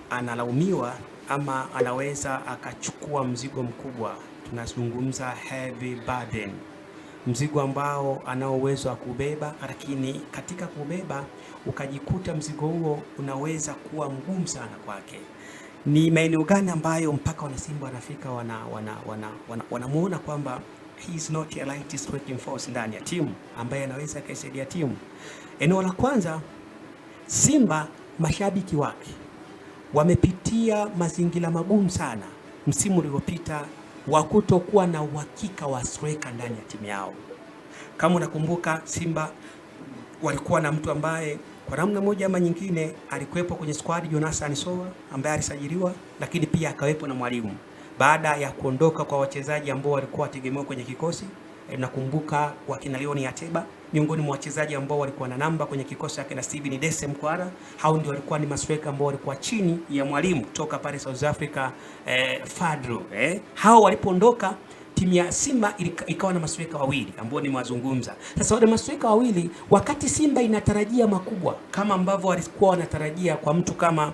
analaumiwa ama anaweza akachukua mzigo mkubwa, tunazungumza heavy burden, mzigo ambao anao uwezo wa kubeba, lakini katika kubeba ukajikuta mzigo huo unaweza kuwa mgumu sana kwake. Ni maeneo gani ambayo mpaka wanasimba wanafika wanamuona kwamba he is not a light striking force ndani ya timu ambaye anaweza kusaidia timu? Eneo la kwanza, Simba mashabiki wake wamepitia mazingira magumu sana msimu uliopita wa kutokuwa na uhakika wa striker ndani ya timu yao. Kama unakumbuka, Simba walikuwa na mtu ambaye kwa namna moja ama nyingine alikuwepo kwenye squad, Jonathan Soa, ambaye alisajiliwa, lakini pia akawepo na mwalimu baada ya kuondoka kwa wachezaji ambao walikuwa wategemewa kwenye kikosi. Nakumbuka wakina Leon Ateba, miongoni mwa wachezaji ambao walikuwa na namba kwenye kikosi yake na Steven Dese Mkwara. Hao ndio walikuwa ni masweka ambao walikuwa chini ya mwalimu kutoka pale South Africa, Fadlu. Hao walipoondoka, timu ya Simba ikawa na masweka wawili ambao ni mazungumza. Sasa wale masweka wawili, wakati Simba inatarajia makubwa kama ambavyo walikuwa wanatarajia kwa mtu kama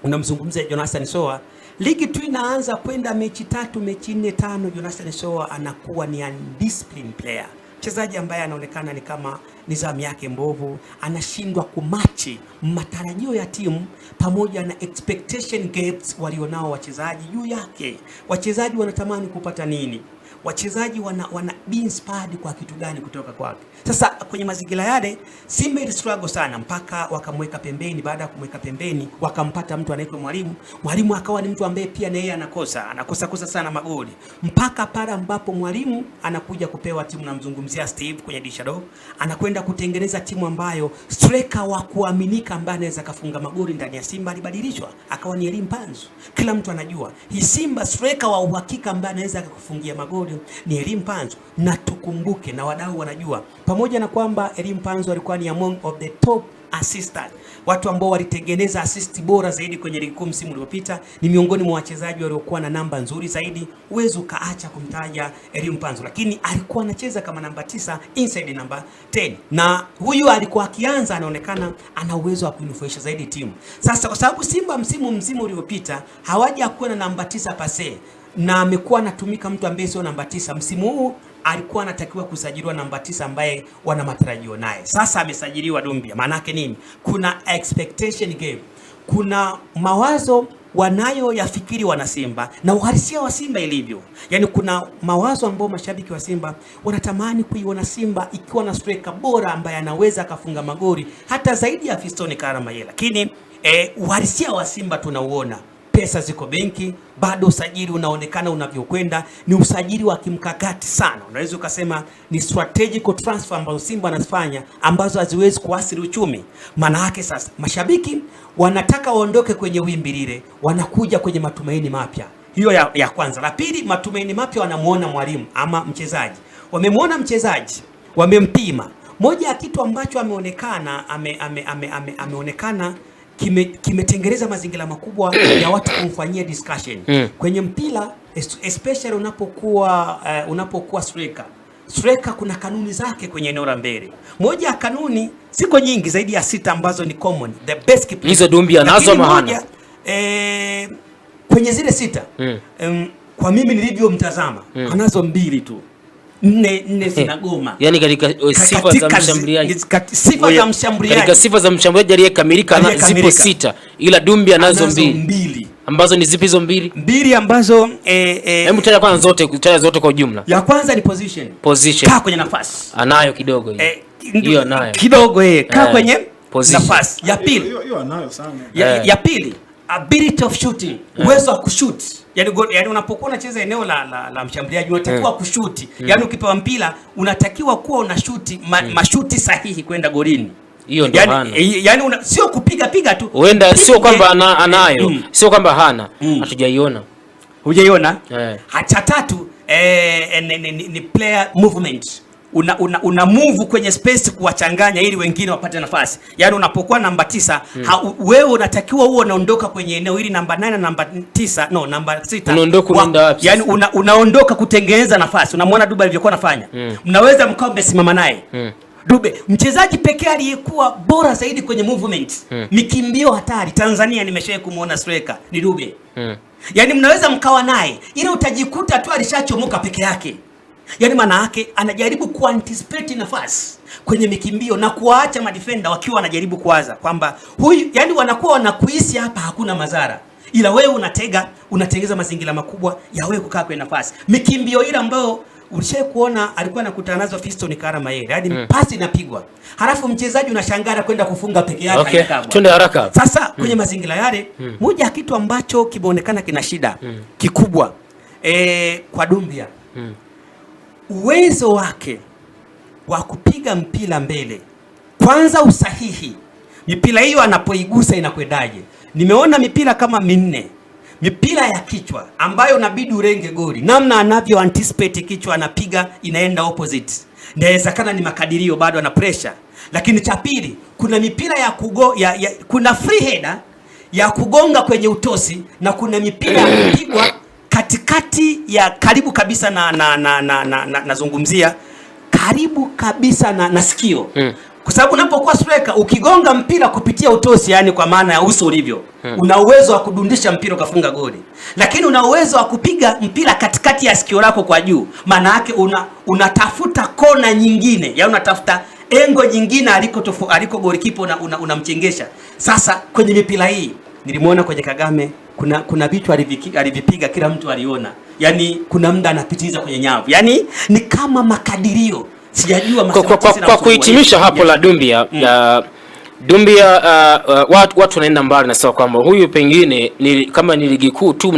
unamzungumzia Jonathan Soa, ligi tu inaanza kwenda mechi 3, mechi 4, 5, Jonathan Soa anakuwa ni undisciplined player. Mchezaji ambaye anaonekana ni kama nidhamu yake mbovu, anashindwa kumachi matarajio ya timu pamoja na expectation gaps walionao wachezaji juu yake. Wachezaji wanatamani kupata nini? Wachezaji wana be inspired kwa kitu gani kutoka kwake? Sasa kwenye mazingira yale Simba ili struggle sana mpaka wakamweka pembeni. Baada ya kumweka pembeni, wakampata mtu anaitwa Mwalimu. Mwalimu akawa ni mtu ambaye pia na yeye anakosa sana magoli, mpaka pale ambapo Mwalimu anakuja kupewa timu, namzungumzia Steve kwenye dirisha dogo, anakwenda kutengeneza timu ambayo striker wa kuaminika ambaye anaweza kafunga magoli ndani ya Simba alibadilishwa, akawa ni Elie Mpanzu. Kila mtu anajua hii Simba striker wa uhakika ambaye anaweza kufungia magoli ni Elie Mpanzu, na tukumbuke na wadau wanajua, pamoja na kwamba Elie Mpanzu alikuwa ni among of the top assistant, watu ambao walitengeneza assist bora zaidi kwenye ligi kuu msimu uliopita, ni miongoni mwa wachezaji waliokuwa na namba nzuri zaidi. Uwezo kaacha kumtaja Elie Mpanzu, lakini alikuwa anacheza kama namba 9 inside namba 10, na huyu alikuwa akianza anaonekana ana uwezo wa kunufaisha zaidi timu. Sasa kwa sababu Simba msimu uliopita hawaja kuwa na namba 9 pase, na amekuwa anatumika mtu ambaye sio namba 9, msimu huu alikuwa anatakiwa kusajiliwa namba 9 ambaye wana matarajio naye. Sasa amesajiliwa Dumbia. Maana yake nini? Kuna expectation gap, kuna mawazo wanayo yafikiri wana Simba na uhalisia wa Simba ilivyo. Yaani kuna mawazo ambao mashabiki wa Simba wanatamani kuiona Simba ikiwa na striker bora ambaye anaweza akafunga magoli hata zaidi ya Fiston Karamayela. Lakini uhalisia wa Simba tunauona. Pesa ziko benki, bado usajili unaonekana unavyokwenda ni usajili wa kimkakati sana. Unaweza ukasema ni strategic transfer ambazo Simba anafanya ambazo haziwezi kuathiri uchumi. Maana yake sasa mashabiki wanataka waondoke kwenye wimbi lile, wanakuja kwenye matumaini mapya. Hiyo ya kwanza. La pili, matumaini mapya, wanamuona mwalimu ama mchezaji. Wamemuona mchezaji, wamempima. Moja ya kitu ambacho ameonekana ameonekana kimetengeneza mazingira makubwa ya watu kumfanyia discussion kwenye mpira, especially unapokuwa striker, kuna kanuni zake kwenye eneo la mbele. Moja ya kanuni, siko nyingi, zaidi ya 6 ambazo ni common, the best keeper. Hizo Dumbia nazo maana kwenye zile 6 kwa mimi nilivyomtazama anazo 2 tu, 4 zinagoma. Yani katika sifa za mshambuliaji, katika sifa za mshambuliaji aliyekamilika zipo 6, ila Dumbia nazo 2. Ambazo ni zipi hizo 2? 2 ambazo hebu taja kwanza zote kwa ujumla. Ya kwanza ni position. Kaa kwenye nafasi. Anayo kidogo hiyo. Hiyo nayo. Kidogo kaa kwenye nafasi. Ya pili. Hiyo anayo sana. Ya pili, ability of shooting, uwezo wa kushoot. Yani unapokuwa unacheza eneo la mshambuliaji unatakiwa kushuti. Yani ukipewa mpira unatakiwa kuwa unashuti mashuti sahihi kwenda golini. Hiyo ndio hana. Yani sio kupiga tu. Huenda sio kwamba anayo, sio kwamba hana. Hatujaiona. Hujaiona? Cha tatu ni player movement. Una move kwenye space kuwachanganya ili wengine wapate nafasi. Yaani unapokuwa namba 9, wewe unatakiwa uwe unaondoka kwenye eneo ili namba 8 na namba 9, namba 6. Unaondoka unaenda wapi? Yaani unaondoka kutengeneza nafasi. Unamwona Duba alivyokuwa anafanya. Mnaweza mkao mmesimama naye. Dube mchezaji pekee aliyekuwa bora zaidi kwenye movement, mikimbio hatari Tanzania nimeshawahi kumuona striker ni Dube. Yaani mnaweza mkawa naye ile utajikuta tu alishachomoka peke yake. Yaani maana yake anajaribu kuanticipate nafasi kwenye mikimbio na kuwaacha madefender wakiwa wanajaribu kuwaza kwamba huyu, yani wanakuwa wanakuhisi hapa hakuna madhara, ila wewe unatengeza mazingira makubwa ya wewe kukaa kwenye nafasi. Mikimbio ile ambayo ulishaye kuona alikuwa anakutana nazo Fiston Kara Mayele, hadi pasi inapigwa, halafu mchezaji unashangaa kwenda kufunga peke yake. Okay, twende haraka. Sasa kwenye mazingira yale, moja ya kitu ambacho kimeonekana kina shida kikubwa kwa Doumbia, uwezo wake wa kupiga mpira mbele, kwanza usahihi, mipira hiyo anapoigusa inakwendaje. Nimeona mipira kama minne, mipira ya kichwa ambayo inabidi urenge goli, namna anavyo anticipate kichwa anapiga inaenda opposite, inawezekana ni makadirio, bado ana pressure. Lakini cha pili, kuna mipira ya kuna free header ya kugonga kwenye utosi, na kuna mipira ya kupigwa katikati ya karibu kabisa nazungumzia karibu kabisa na sikio. Kwa sababu unapokuwa striker ukigonga mpira kupitia utosi, yani kwa maana ya uso ulivyo, una uwezo wa kudundisha mpira ukafunga goli. Lakini una uwezo wa kupiga mpira katikati ya sikio lako kwa juu, maana yake unatafuta kona nyingine, ya unatafuta engo nyingine aliko golikipa unamchengesha. Sasa kwenye mipira hii nilimuona kwenye Kagame, kuna vitu alivipiga kila mtu aliona. Yani kuna muda anapitiza kwenye nyavu. Yani ni kama makadirio. Sijajua kwa kuhitimisha hapo la Doumbia, Doumbia watu wanaenda mbali na sawa kwamba huyu pengine kama ni ligi kuu tu